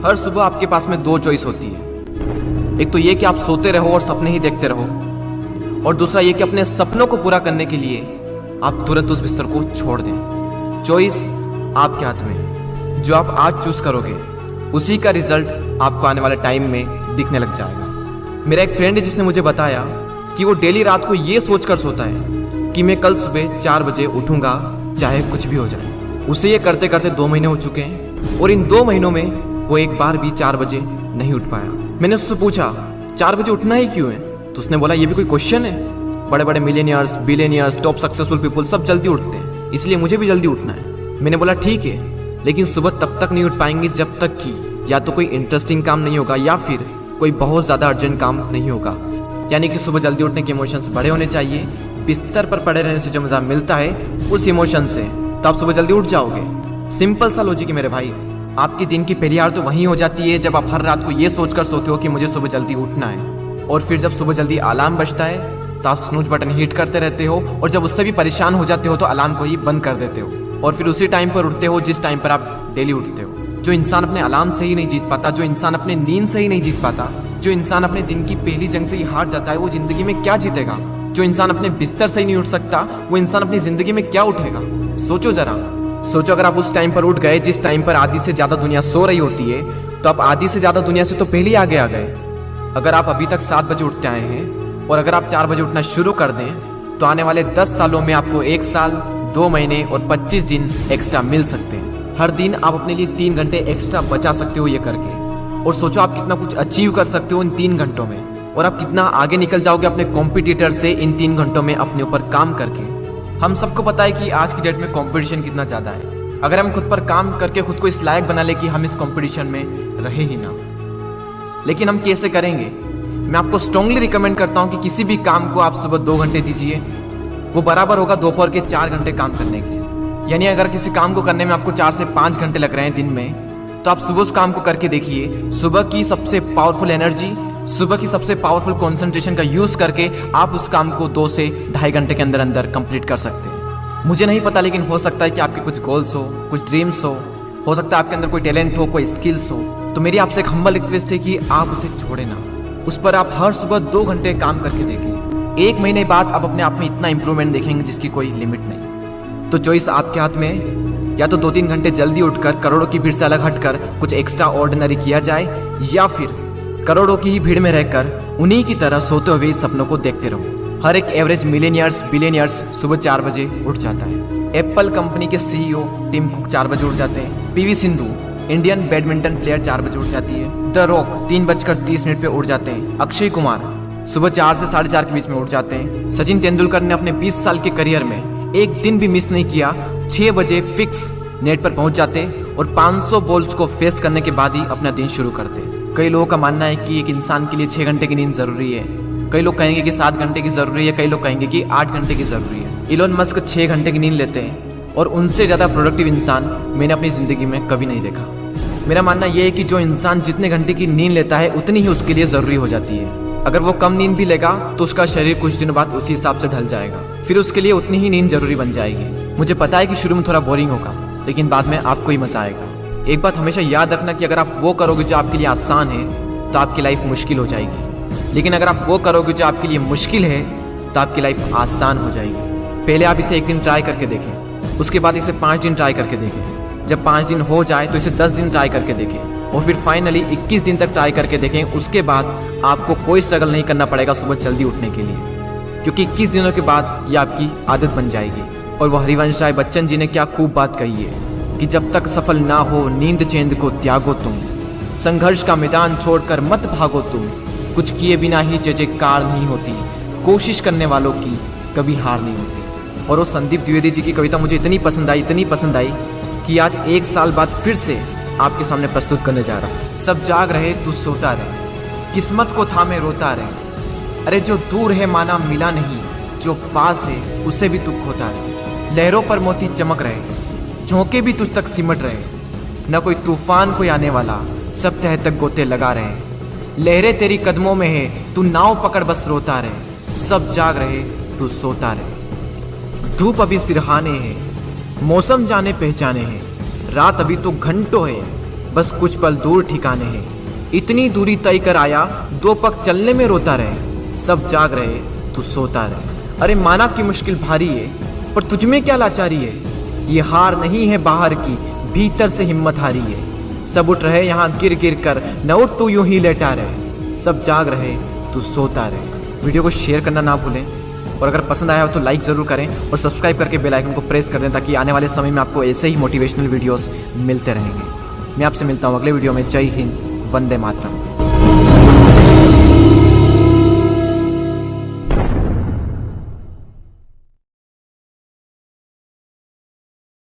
हर सुबह आपके पास में दो चॉइस होती है। एक तो ये कि आप सोते रहो और सपने ही देखते रहो, और दूसरा ये कि अपने सपनों को पूरा करने के लिए आप तुरंत उस बिस्तर को छोड़ दें। चॉइस आपके हाथ में। जो आप आज चूज करोगे उसी का रिजल्ट आपको आने वाले टाइम में दिखने लग जाएगा। मेरा एक फ्रेंड है जिसने मुझे बताया कि वो डेली रात को ये सोचकर सोता है कि मैं कल सुबह 4 बजे उठूंगा चाहे कुछ भी हो जाए। उसे ये करते करते 2 महीने हो चुके हैं और इन 2 महीनों में वो एक बार भी 4 बजे नहीं उठ पाया। मैंने उससे पूछा 4 बजे उठना ही क्यों है, तो उसने बोला ये भी कोई क्वेश्चन है। बड़े बड़े millionaires, billionaires, top successful people सब जल्दी उठते हैं, इसलिए मुझे भी जल्दी उठना है। मैंने बोला ठीक है, लेकिन सुबह तब तक नहीं उठ पाएंगे जब तक कि या तो कोई इंटरेस्टिंग काम नहीं होगा या फिर कोई बहुत ज़्यादा अर्जेंट काम नहीं होगा। यानी कि सुबह जल्दी उठने के इमोशंस बड़े होने चाहिए। बिस्तर पर पड़े रहने से जो मज़ा मिलता है उस इमोशन से, तो आप सुबह जल्दी उठ जाओगे। सिंपल सा लॉजिक है मेरे भाई। आपकी दिन की पहली हार तो वहीं हो जाती है जब आप हर रात को ये सोचकर सोते हो कि मुझे सुबह जल्दी उठना है, और फिर जब सुबह जल्दी अलार्म बजता है तो आप स्नूज बटन हिट करते रहते हो, और जब उससे भी परेशान हो जाते हो तो अलार्म को ही बंद कर देते हो, और फिर उसी टाइम पर उठते हो जिस टाइम पर आप डेली उठते हो। जो इंसान अपने अलार्म से ही नहीं जीत पाता, जो इंसान अपने नींद से ही नहीं जीत पाता, जो इंसान अपने दिन की पहली जंग से ही हार जाता है, वो जिंदगी में क्या जीतेगा। जो इंसान अपने बिस्तर से ही नहीं उठ सकता, वो इंसान अपनी जिंदगी में क्या उठेगा। सोचो जरा, सोचो अगर आप उस टाइम पर उठ गए जिस टाइम पर आधी से ज्यादा दुनिया सो रही होती है, तो आप आधी से ज्यादा दुनिया से तो पहले ही आगे आ गए। अगर आप अभी तक 7 बजे उठते आए हैं और अगर आप 4 बजे उठना शुरू कर दें, तो आने वाले 10 सालों में आपको 1 साल, 2 महीने और 25 दिन एक्स्ट्रा मिल सकते हैं। हर दिन आप अपने लिए 3 घंटे एक्स्ट्रा बचा सकते हो ये करके। और सोचो आप कितना कुछ अचीव कर सकते हो इन 3 घंटों में, और आप कितना आगे निकल जाओगे अपने कॉम्पिटिटर से इन 3 घंटों में अपने ऊपर काम करके। हम सबको पता है कि आज की डेट में कंपटीशन कितना ज़्यादा है। अगर हम खुद पर काम करके खुद को इस लायक बना ले कि हम इस कंपटीशन में रहे ही ना, लेकिन हम कैसे करेंगे? मैं आपको स्ट्रांगली रिकमेंड करता हूं कि किसी भी काम को आप सुबह 2 घंटे दीजिए, वो बराबर होगा दोपहर के 4 घंटे काम करने के। यानी अगर किसी काम को करने में आपको 4 से 5 घंटे लग रहे हैं दिन में, तो आप सुबह उस काम को करके देखिए। सुबह की सबसे पावरफुल एनर्जी, सुबह की सबसे पावरफुल कंसंट्रेशन का यूज करके आप उस काम को 2 से ढाई घंटे के अंदर अंदर कंप्लीट कर सकते हैं। मुझे नहीं पता, लेकिन हो सकता है कि आपके कुछ गोल्स हो, कुछ ड्रीम्स हो सकता है आपके अंदर कोई टैलेंट हो, कोई स्किल्स हो। तो मेरी आपसे एक हम्बल रिक्वेस्ट है कि आप उसे छोड़े ना, उस पर आप हर सुबह 2 घंटे काम करके देखें। 1 महीने बाद आप अपने आप में इतना इंप्रूवमेंट देखेंगे जिसकी कोई लिमिट नहीं। तो चॉइस आपके हाथ में है, या तो 2-3 घंटे जल्दी उठकर करोड़ों की भीड़ से अलग हटकर कुछ एक्स्ट्रा ऑर्डिनरी किया जाए, या फिर करोड़ों की ही भीड़ में रहकर उन्हीं की तरह सोते हुए सपनों को देखते रहो। हर एक एवरेज मिलियनियर्स, बिलियनियर्स सुबह 4 बजे उठ जाता है। एप्पल कंपनी के CEO टिम कुक 4 बजे उठ जाते हैं। PV Sindhu Indian badminton player 4 बजे उठ जाती है। द रॉक 3:30 पे उठ जाते हैं। अक्षय कुमार सुबह 4 से 4:30 के बीच में उठ जाते हैं। सचिन तेंदुलकर ने अपने 20 साल के करियर में एक दिन भी मिस नहीं किया। 6 बजे फिक्स नेट पर पहुंच जाते और 500 बॉल्स को फेस करने के बाद ही अपना दिन शुरू करते। कई लोगों का मानना है कि एक इंसान के लिए 6 घंटे की नींद जरूरी है, कई लोग कहेंगे कि 7 घंटे की जरूरी है, कई लोग कहेंगे कि 8 घंटे की जरूरी है। इलोन मस्क 6 घंटे की नींद लेते हैं, और उनसे ज़्यादा प्रोडक्टिव इंसान मैंने अपनी ज़िंदगी में कभी नहीं देखा। मेरा मानना यह है कि जो इंसान जितने घंटे की नींद लेता है उतनी ही उसके लिए ज़रूरी हो जाती है। अगर वो कम नींद भी लेगा तो उसका शरीर कुछ दिनों बाद उसी हिसाब से ढल जाएगा, फिर उसके लिए उतनी ही नींद जरूरी बन जाएगी। मुझे पता है कि शुरू में थोड़ा बोरिंग होगा, लेकिन बाद में आपको ही मज़ा आएगा। एक बात हमेशा याद रखना कि अगर आप वो करोगे जो आपके लिए आसान है तो आपकी लाइफ मुश्किल हो जाएगी, लेकिन अगर आप वो करोगे जो आपके लिए मुश्किल है तो आपकी लाइफ आसान हो जाएगी। पहले आप इसे 1 दिन ट्राई करके देखें, उसके बाद इसे 5 दिन ट्राई करके देखें। जब 5 दिन हो जाए तो इसे 10 दिन ट्राई करके देखें, और फिर फाइनली 21 दिन तक ट्राई करके देखें। उसके बाद आपको कोई स्ट्रगल नहीं करना पड़ेगा सुबह जल्दी उठने के लिए, क्योंकि 21 दिनों के बाद ये आपकी आदत बन जाएगी। और वो हरिवंश राय बच्चन जी ने क्या खूब बात कही है कि जब तक सफल ना हो नींद चैन को त्यागो तुम, संघर्ष का मैदान छोड़कर मत भागो तुम, कुछ किए बिना ही जय जयकार नहीं होती, कोशिश करने वालों की कभी हार नहीं होती। और वो संदीप द्विवेदी जी की कविता मुझे इतनी पसंद आई कि आज 1 साल बाद फिर से आपके सामने प्रस्तुत करने जा रहा हूँ। सब जाग रहे तू सोता रहे, किस्मत को थामे रोता रहे, अरे जो दूर है माना मिला नहीं, जो पास है उसे भी तू खोता रहे। लहरों पर मोती चमक रहे, झोंके भी तुझ तक सिमट रहे, न कोई तूफान कोई आने वाला, सब तह तक गोते लगा रहे। लहरें तेरी कदमों में है, तू नाव पकड़ बस रोता रहे, सब जाग रहे तू सोता रहे। धूप अभी सिरहाने है, मौसम जाने पहचाने हैं, रात अभी तो घंटों है, बस कुछ पल दूर ठिकाने हैं। इतनी दूरी तय कर आया, 2 पग चलने में रोता रहे। सब जाग रहे, तू सोता रहे। अरे माना कि मुश्किल भारी है, पर तुझमें क्या लाचारी है। ये हार नहीं है बाहर की, भीतर से हिम्मत हारी है। सब उठ रहे यहाँ गिर गिर कर, न उठ तू यूं ही लेटा रहे। सब जाग रहे, तू सोता रहे। वीडियो को शेयर करना ना भूलें, और अगर पसंद आया हो तो लाइक ज़रूर करें और सब्सक्राइब करके बेल आइकन को प्रेस कर दें, ताकि आने वाले समय में आपको ऐसे ही मोटिवेशनल वीडियोस मिलते रहेंगे। मैं आपसे मिलता हूँ अगले वीडियो में। जय हिंद, वंदे मातरम।